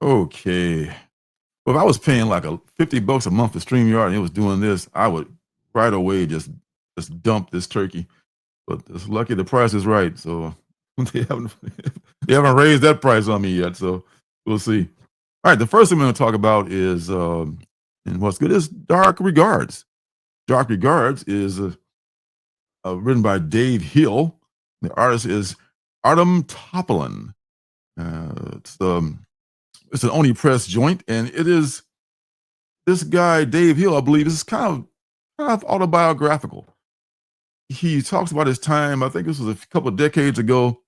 Okay. Well, if I was paying like a $50 a month for StreamYard and it was doing this, I would right away just dump this turkey. But it's lucky the price is right, so they haven't they haven't raised that price on me yet. So we'll see. All right, the first thing I'm going to talk about is and what's good is Dark Regards. Dark Regards is written by Dave Hill. The artist is Artem Topolin. Uh, it's um, it's an Oni Press joint, and it is this guy Dave Hill. I believe this is kind of autobiographical. He talks about his time. I think this was a couple of decades ago,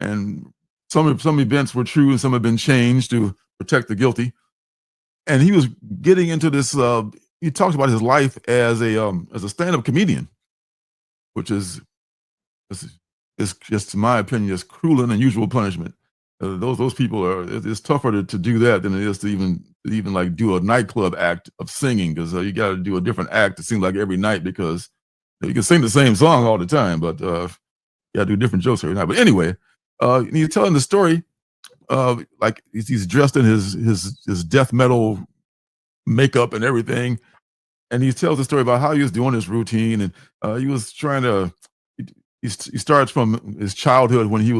and some events were true and some have been changed to protect the guilty. And he was getting into this. He talks about his life as a stand-up comedian, which is is just, in my opinion, just cruel and unusual punishment. Those people are. It's tougher to do that than it is to even like do a nightclub act of singing, because you got to do a different act. It seems like every night, because you can sing the same song all the time, but you got to do different jokes every night. But anyway, he's telling the story. Like he's dressed in his death metal makeup and everything, and he tells the story about how he was doing his routine, and he was trying to. He starts from his childhood when he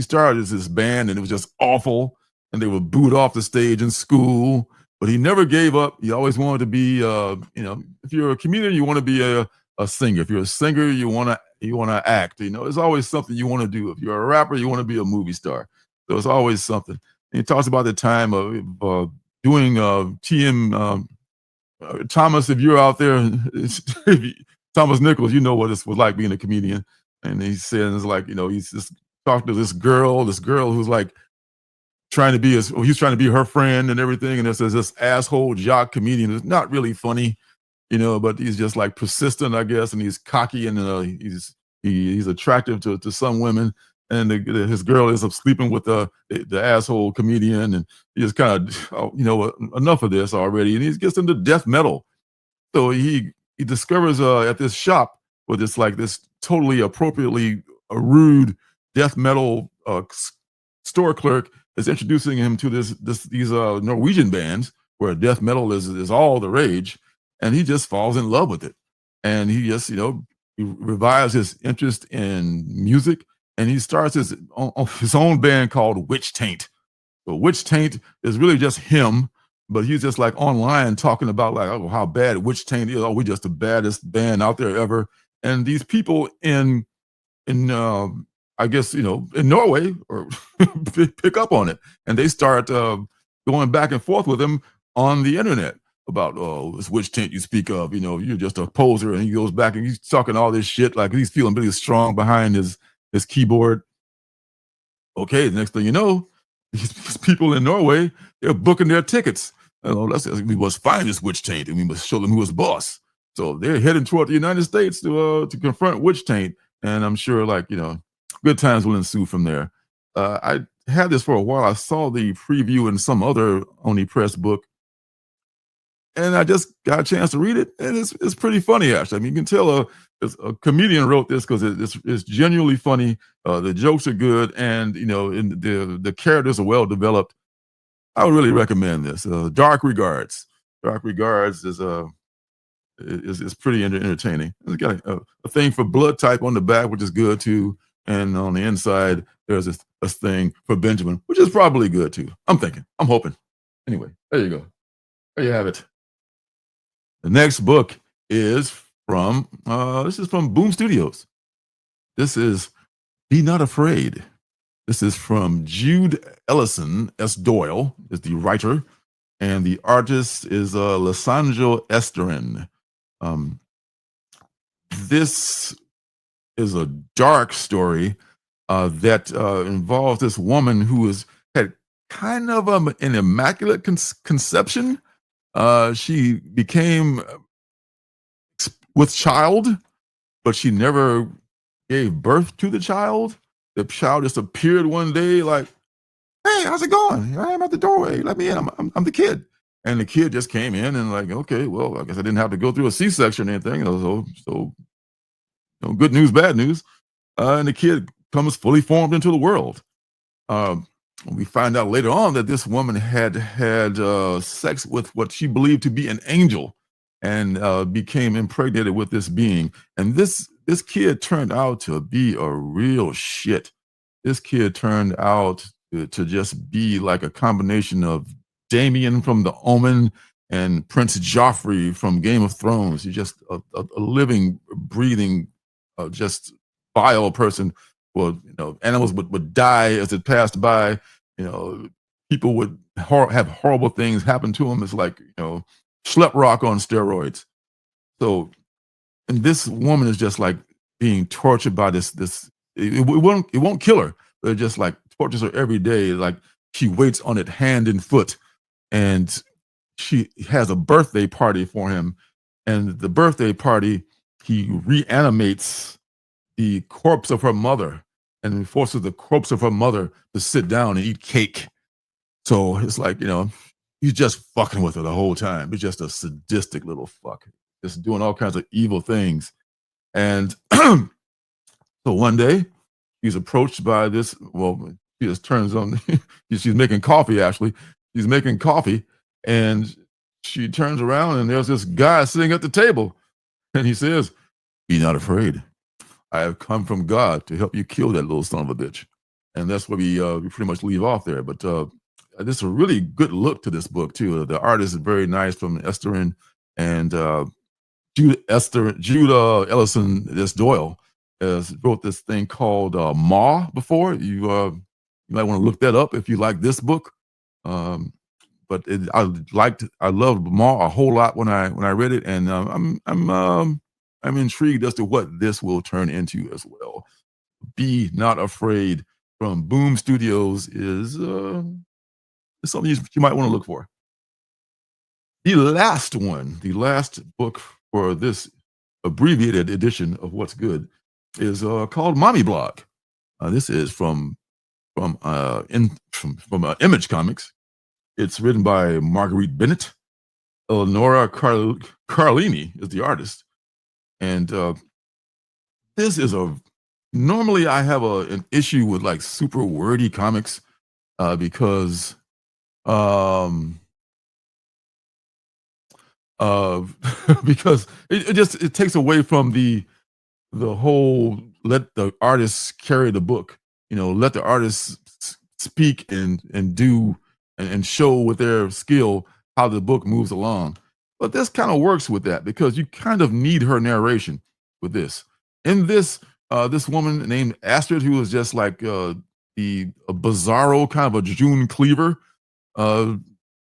started as this band, and it was just awful, and they would boot off the stage in school. But he never gave up. He always wanted to be, if you're a comedian, you want to be a singer. If you're a singer, you want to act. There's always something you want to do. If you're a rapper, you want to be a movie star. So it's always something. And he talks about the time of doing TM. Thomas, if you're out there, Thomas Nichols, you know what it was like being a comedian. And he says, like, he's just talking to this girl who's like he's trying to be her friend and everything. And there's this asshole jock comedian who's not really funny, but he's just like persistent, I guess. And he's cocky, and he's attractive to some women. And his girl ends up sleeping with the asshole comedian, and he just kind of, enough of this already. And he gets into death metal. So he discovers at this shop where this totally appropriately rude death metal store clerk is introducing him to these Norwegian bands where death metal is all the rage, and he just falls in love with it, and he just he revives his interest in music, and he starts his own band called Witch Taint. So Witch Taint is really just him, but he's just like online talking about like, oh, how bad Witch Taint is. Oh, we're just the baddest band out there ever. And these people in I guess in Norway or pick up on it, and they start going back and forth with him on the internet about, oh, this Witch Taint you speak of, you're just a poser. And he goes back and he's talking all this shit like he's feeling really strong behind his keyboard. Okay, the next thing you know, these people in Norway, they're booking their tickets. We must find this Witch Taint, and we must show them who is boss. So they're heading toward the United States to confront Witch Taint, and I'm sure good times will ensue from there. I had this for a while. I saw the preview in some other Oni Press book, and I just got a chance to read it, and it's pretty funny, actually. I mean, you can tell a comedian wrote this because it's genuinely funny. The jokes are good, and the characters are well developed. I would really recommend this. Dark Regards. Dark Regards is pretty entertaining. It's got a thing for blood type on the back, which is good too, and on the inside there's a thing for Benjamin, which is probably good too. I'm hoping. Anyway, there you go. There you have it. The next book is from Boom Studios. This is Be Not Afraid. This is from Jude Ellison S. Doyle is the writer, and the artist is Lisandro Esterin. This is a dark story that involves this woman who had kind of an immaculate conception. She became with child, but she never gave birth to the child. The child just appeared one day like, hey, how's it going? Here I am at the doorway. Let me in. I'm the kid. And the kid just came in and like, okay, well, I guess I didn't have to go through a C-section or anything. So good news, bad news. And the kid comes fully formed into the world. We find out later on that this woman had sex with what she believed to be an angel, and became impregnated with this being. And this kid turned out to be a real shit. This kid turned out to just be like a combination of Damien from The Omen and Prince Joffrey from Game of Thrones. He's just a living, breathing, just vile person. Well, animals would die as it passed by. People would have horrible things happen to them. It's like, schlep rock on steroids. So, and this woman is just like being tortured by it won't kill her, but it just like tortures her every day. Like she waits on it hand and foot, and she has a birthday party for him. And the birthday party, he reanimates the corpse of her mother and forces the corpse of her mother to sit down and eat cake. So it's like, he's just fucking with her the whole time. He's just a sadistic little fuck, just doing all kinds of evil things. And so one day he's approached by this, well, she just turns on, she's making coffee, actually. She's making coffee, and she turns around, and there's this guy sitting at the table. And he says, "Be not afraid. I have come from God to help you kill that little son of a bitch." And that's where we pretty much leave off there. But this is a really good look to this book too. The artist is very nice from Esterin, and Judah Ellison, this Doyle, has wrote this thing called Ma before. You might want to look that up if you like this book. But I loved Ma a whole lot when I read it, and I'm intrigued as to what this will turn into as well. Be Not Afraid from Boom Studios is something you might want to look for. The last book for this abbreviated edition of What's Good is called Mommy Blog. This is from Image Comics. It's written by Marguerite Bennett. Eleonora Carlini is the artist. And this is normally I have an issue with like super wordy comics because because it takes away from the whole let the artists carry the book, let the artists speak and do and show with their skill how the book moves along. But this kind of works with that because you kind of need her narration with this. In this, this woman named Astrid, who is just like a bizarro kind of a June Cleaver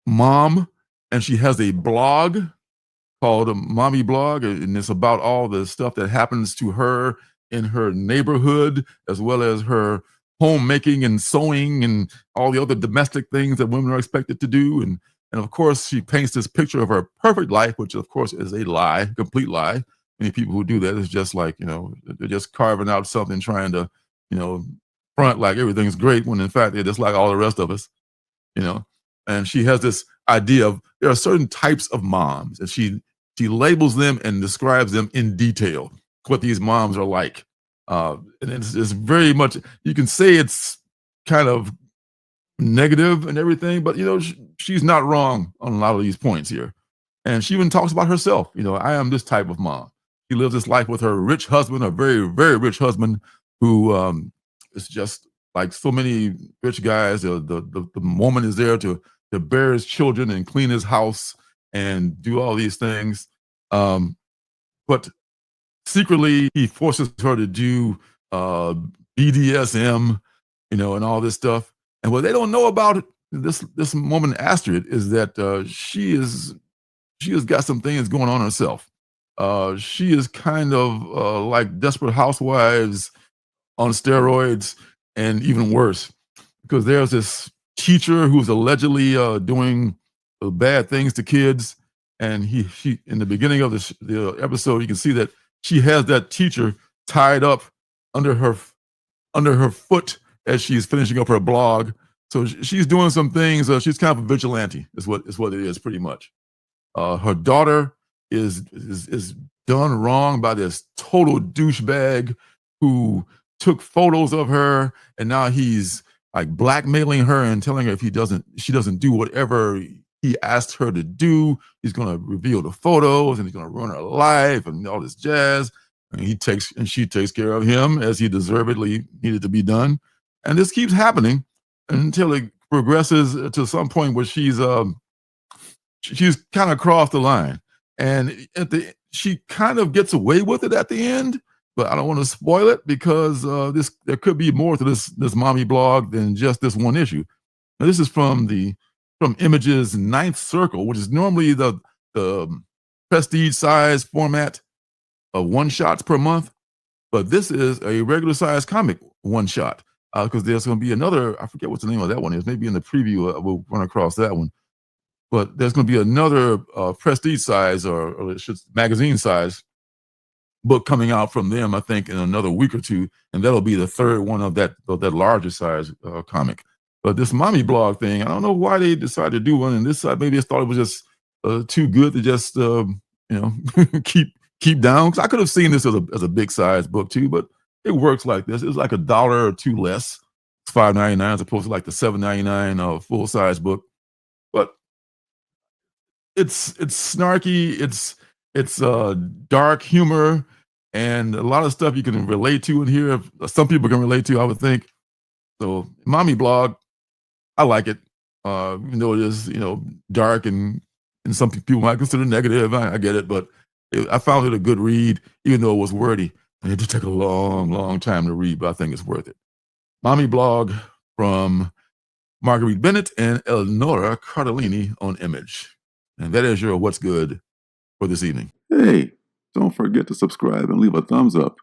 mom, and she has a blog called a Mommy Blog, and it's about all the stuff that happens to her in her neighborhood, as well as her homemaking and sewing and all the other domestic things that women are expected to do. And of course, she paints this picture of her perfect life, which of course is a lie, complete lie. Many people who do that is just like, they're just carving out something, trying to, front like everything's great, when in fact they're just like all the rest of us, And she has this idea of there are certain types of moms, and she labels them and describes them in detail, what these moms are like. And it's very much, you can say it's kind of negative and everything, but she's not wrong on a lot of these points here. And she even talks about herself. I am this type of mom. She lives this life with her rich husband, a very, very rich husband, who is just like so many rich guys. The woman is there to bear his children and clean his house and do all these things. But secretly, he forces her to do BDSM, and all this stuff. And what they don't know about this woman Astrid is that she has got some things going on herself. She is kind of like Desperate Housewives on steroids, and even worse, because there's this teacher who's allegedly doing bad things to kids, and he in the beginning of the episode, you can see that she has that teacher tied up under her foot as she's finishing up her blog. So she's doing some things. She's kind of a vigilante, is what it is, pretty much. Her daughter is done wrong by this total douchebag who took photos of her, and now he's like blackmailing her and telling her if she doesn't do whatever he asked her to do, he's going to reveal the photos and he's going to ruin her life and all this jazz. And she takes care of him as he deservedly needed to be done. And this keeps happening until it progresses to some point where she's kind of crossed the line, and she kind of gets away with it at the end. But I don't want to spoil it because this there could be more to this mommy blog than just this one issue. Now, this is from Image's Ninth Circle, which is normally the prestige size format of one shots per month, but this is a regular size comic one shot because there's going to be another. I forget what the name of that one is. Maybe in the preview we'll run across that one, but there's going to be another prestige size or it should magazine size book coming out from them, I think, in another week or two, and that'll be the third one of that larger size comic. But this mommy blog thing, I don't know why they decided to do one, and this side maybe they thought it was just too good to just keep down. Because I could have seen this as a big size book too, but it works like this. It's like $1 or $2 less. It's $5.99 as opposed to like the $7.99 full size book. But it's snarky, it's dark humor, and a lot of stuff you can relate to in here. Some people can relate to, I would think. So, mommy blog, I like it. Even though it is, dark and some people might consider negative. I get it, but I found it a good read, even though it was wordy. And it did take a long, long time to read, but I think it's worth it. Mommy blog from Marguerite Bennett and Eleonora Cardellini on Image. And that is your What's Good for this evening. Hey, don't forget to subscribe and leave a thumbs up.